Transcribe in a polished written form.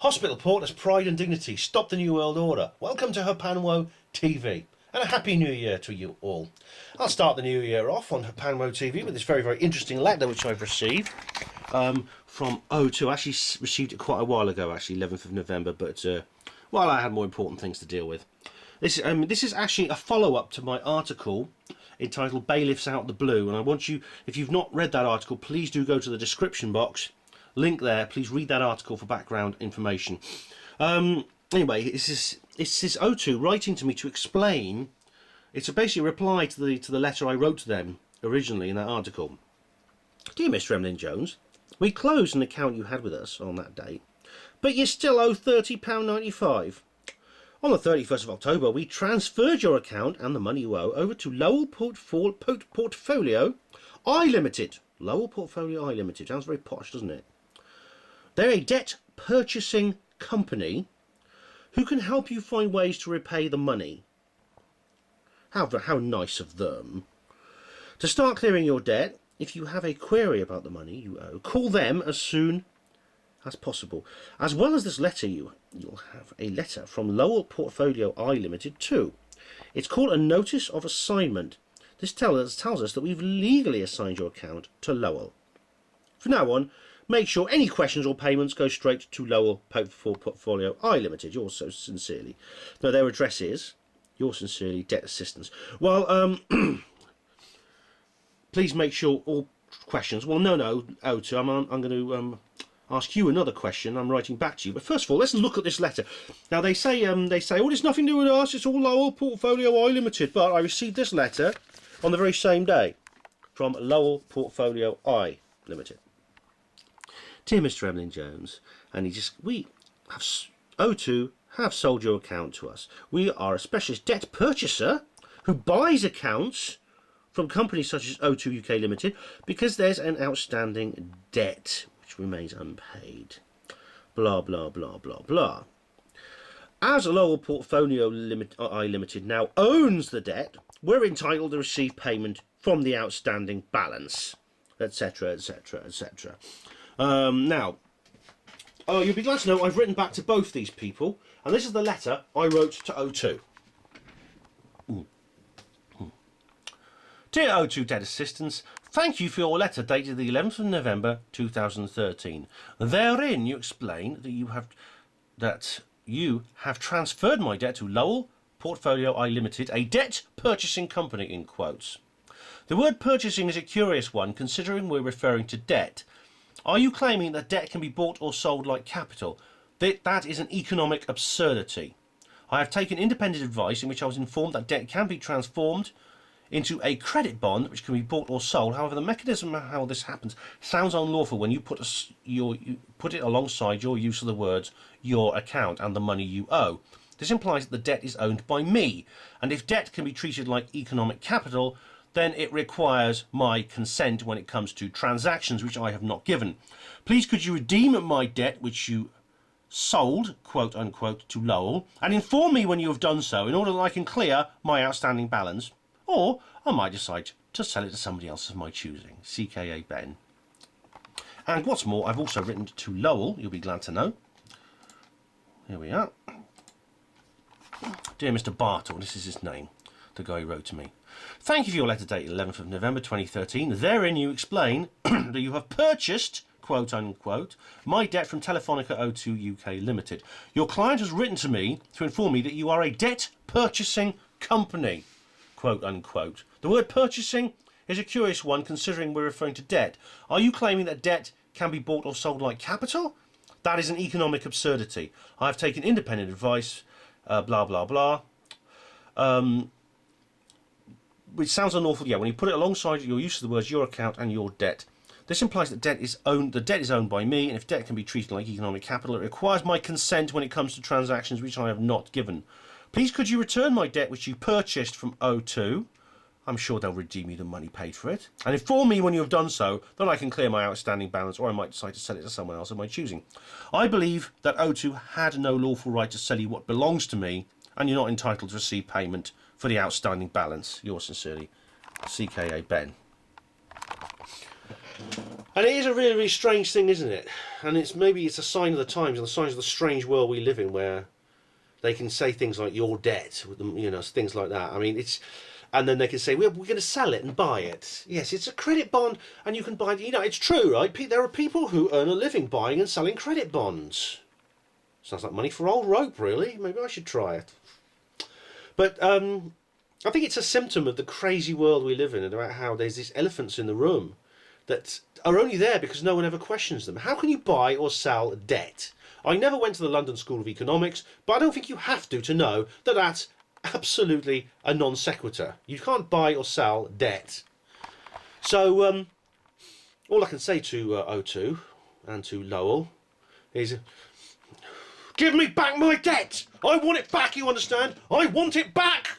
Hospital port as pride and dignity. Stop the New World Order. Welcome to Hapanwo TV. And a Happy New Year to you all. I'll start the new year off on Hapanwo TV with this very, very interesting letter which I've received from O2. I actually received it quite a while ago, actually, 11th of November, but well, I had more important things to deal with. This is actually a follow-up to my article entitled Bailiffs Out the Blue, and I want you, if you've not read that article, please do go to the description box, link there, please read that article for background information. Anyway, it's this O2 writing to me to explain. It's basically a reply to the letter I wrote to them originally in that article. Dear Mr. Emlyn Jones, we closed an account you had with us on that date, but you still owe £30.95. On the 31st of October, we transferred your account and the money you owe over to Lowell Portfolio I Limited. Lowell Portfolio I Limited. Sounds very posh, doesn't it? They're a debt purchasing company who can help you find ways to repay the money. How nice of them. To start clearing your debt, if you have a query about the money you owe, call them as soon as possible. As well as this letter, you'll have a letter from Lowell Portfolio I Limited too. It's called a Notice of Assignment. This tells us that we've legally assigned your account to Lowell. From now on, make sure any questions or payments go straight to Lowell Portfolio I Limited. Yours so sincerely. No, their address is yours sincerely, Debt Assistance. Well, please make sure all questions. Well, no, O2. I'm going to ask you another question. I'm writing back to you. But first of all, let's look at this letter. Now they say, oh, it's nothing to do with us. It's all Lowell Portfolio I Limited. But I received this letter on the very same day from Lowell Portfolio I Limited. Dear Mr. Emlyn Jones, and O2 have sold your account to us. We are a specialist debt purchaser who buys accounts from companies such as O2 UK Limited because there's an outstanding debt which remains unpaid. Blah, blah, blah, blah, blah. As Lowell Portfolio I Limited now owns the debt, we're entitled to receive payment from the outstanding balance, etc., etc., etc. Now, you'll be glad to know I've written back to both these people, and this is the letter I wrote to O2. Dear O2 Debt Assistance, thank you for your letter dated the 11th of November 2013. Therein you explain that you have transferred my debt to Lowell Portfolio I Limited, a debt purchasing company in quotes. The word purchasing is a curious one considering we're referring to debt. Are you claiming that debt can be bought or sold like capital? That is an economic absurdity. I have taken independent advice in which I was informed that debt can be transformed into a credit bond which can be bought or sold. However, the mechanism of how this happens sounds unlawful when you put it alongside your use of the words your account and the money you owe. This implies that the debt is owned by me, and if debt can be treated like economic capital, then it requires my consent when it comes to transactions which I have not given. Please could you redeem my debt which you sold, quote unquote, to Lowell, and inform me when you have done so in order that I can clear my outstanding balance, or I might decide to sell it to somebody else of my choosing. CKA Ben. And what's more, I've also written to Lowell, you'll be glad to know. Here we are. Dear Mr. Bartle, this is his name, the guy who wrote to me. Thank you for your letter dated 11th of November 2013. Therein you explain that you have purchased, quote unquote, my debt from Telefonica O2 UK Limited. Your client has written to me to inform me that you are a debt purchasing company, quote unquote. The word purchasing is a curious one considering we're referring to debt. Are you claiming that debt can be bought or sold like capital? That is an economic absurdity. I have taken independent advice, blah, blah, blah. Which sounds unlawful, yeah, when you put it alongside your use of the words your account and your debt. This implies that the debt is owned by me, and if debt can be treated like economic capital, it requires my consent when it comes to transactions which I have not given. Please could you return my debt which you purchased from O2? I'm sure they'll redeem you the money paid for it. And inform me when you have done so, that I can clear my outstanding balance, or I might decide to sell it to someone else of my choosing. I believe that O2 had no lawful right to sell you what belongs to me, and you're not entitled to receive payment for the outstanding balance. Yours sincerely, CKA Ben. And it is a really, really strange thing, isn't it? And maybe it's a sign of the times and the signs of the strange world we live in, where they can say things like "you're dead," with them, things like that. I mean, and then they can say we're going to sell it and buy it. Yes, it's a credit bond, and you can buy. It's true, right? There are people who earn a living buying and selling credit bonds. Sounds like money for old rope, really. Maybe I should try it. But I think it's a symptom of the crazy world we live in, and about how there's these elephants in the room that are only there because no one ever questions them. How can you buy or sell debt? I never went to the London School of Economics, but I don't think you have to know that that's absolutely a non sequitur. You can't buy or sell debt. So all I can say to O2 and to Lowell is, give me back my debt! I want it back, you understand? I want it back!